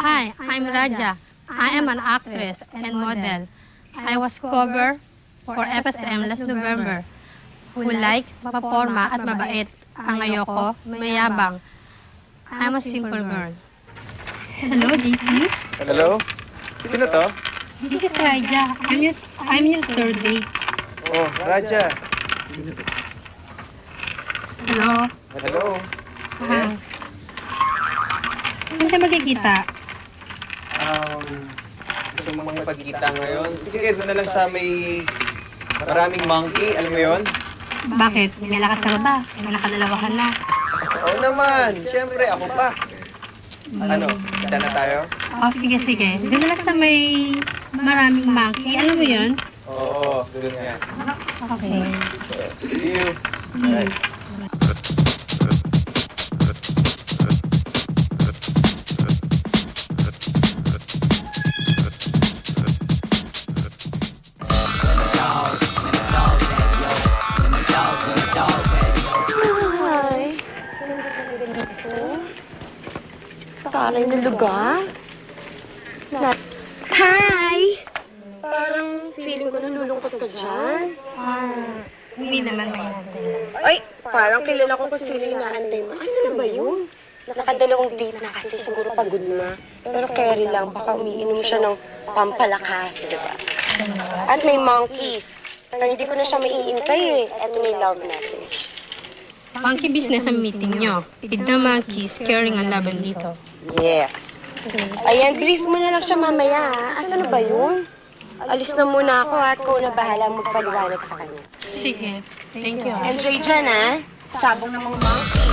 Hi, I'm Raja. I am an actress and model. I was cover for FSM last November. Who likes, maporma at mabait. Ang ayoko, mayabang. I'm a simple girl. Hello, JC. Hello? Sino to? This is Raja. I'm your third date. Oh, Raja. Hello. Hello? Yes. Saan ka magkikita? Gusto mo makipagkita ngayon? Sige, doon na lang sa may maraming monkey. Alam mo yon? Bakit? May lakas ka ba? May nakadalawahan na. Oo naman. Siyempre, ako pa. Ano? Kita na tayo? Oh, sige. Doon na lang sa may maraming monkey. Alam mo yun? Oo, doon nga. Okay. See you. Bye. Hi! Ganda dito. Taray na lugar. Hi! Parang feeling ko nalulungkot ka dyan. Hindi naman may Ay, parang kilala ko kung sino yung naantay mo. Asa na ba yun? Nakadalawang date na kasi, siguro pagod na. Pero carry lang, baka umiinom siya ng pampalakas, di ba? At may monkeys. Pero hindi ko na siya maiintay eh. Eto na yung love message. Monkey business ang meeting nyo. With the monkeys carrying ang laban dito. Yes. Ayan, brief mo na lang siya mamaya. Asa na ba yun? Alis na muna ako at ko na bahala magpaliwanag sa kanya. Sige. Thank you. Enjoy dyan, ha? Sabong ng mga monkey.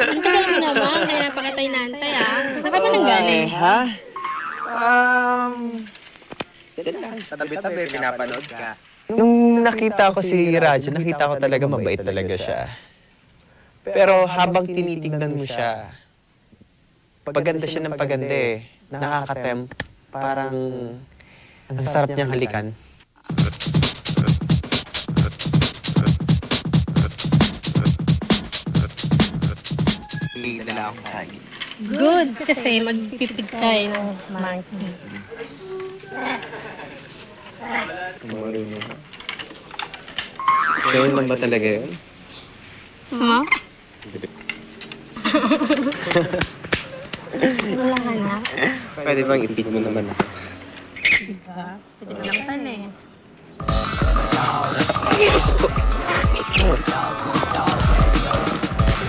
Ang tagal mo naman. Kaya napakatay na antay, ah. Saan ka ba nang galing? Ha? Diyan lang, sa tabi-tabi, pinapanood ka. Nung nakita ko si Raja, nakita ko talaga mabait talaga siya. Pero habang tinitignan mo siya, paganda siya ng paganda eh. Nakakatem. Parang ang sarap niyang halikan. May dala akong saging. Good. Kasi magpipig tayo ng monkey. Sure lang ba talaga yun? Mo? Wala ka na. Pwede bang ipid mo naman ako? Diba? Pwede lang pala eh.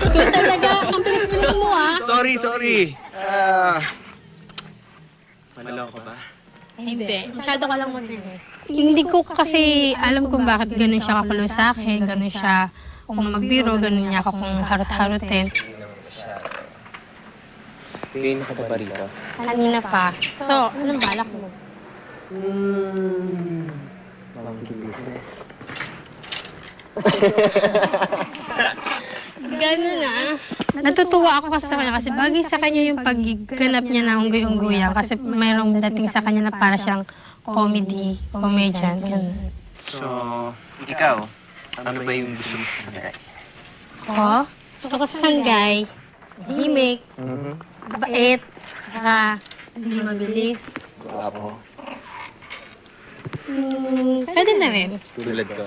Ikaw talaga. Ang bilis-bilis mo ah. Sorry. Maloko ba? Hindi. Masyado ka lang mabilis. Hindi ko kasi alam kung bakit ganun siya kakulo sa akin. Ganun siya kung magbiro. Ganun niya ako kung harot-harotin. Kayo na ka ba rito? Kanina pa. So, anong balak mo? Monkey business. Ganun ah. Natutuwa ako kasi sa kanya kasi bagay sa kanya yung pagganap niya na unggoy-unggoyan kasi mayroong dating sa kanya na para siyang comedian. Ganun. So, ikaw, ano ba yung gusto mo sa sanggay? Ako, gusto ko sa sanggay, himik, bait, saka hindi mabilis. Guwapo. Pwede na rin. Tulad ko.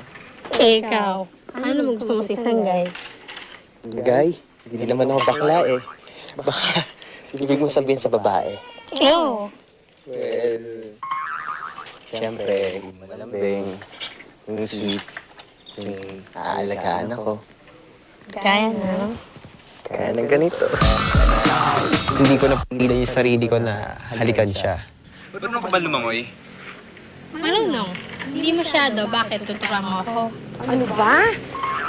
Eh, ikaw, ano mo gusto mo sa sanggay? Guy, hindi naman ako bakla eh. Baka ibig mo sabihin sa babae. Oo. Well, siyempre, malambing, yung sweet, yung aalagaan ako. Kaya na. Kaya ng ganito. Hindi ko napigilan yung sarili ko na halikan siya. Marunong ka ba lumangoy? Marunong. Hindi masyado. Bakit? Tuturuan mo ako. Ano ba?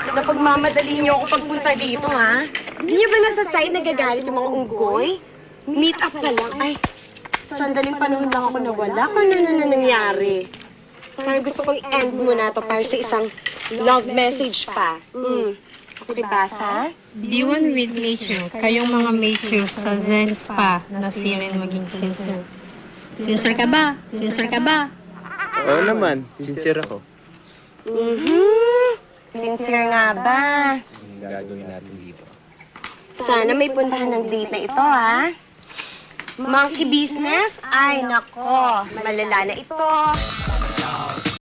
Napagmamadali niyo ako pagpunta dito, ha? Hindi niyo ba nasa side nagagalit yung mga unggoy? Meet up ka lang. Ay, sandaling panahon lang ako nawala. Kung ano na nangyari. Parang gusto kong end mo na to para sa isang love message pa. Pakibasa? Be one with nature. Kayong mga mature sa Zen Spa na sirin maging sincere. Sincere ka ba? Sincere ka ba? Oo naman, sincere ako. Sincere nga ba? Ang gagawin natin dito. Sana may puntahan ng date na ito, ha? Monkey business? Ay, nako. Malala na ito.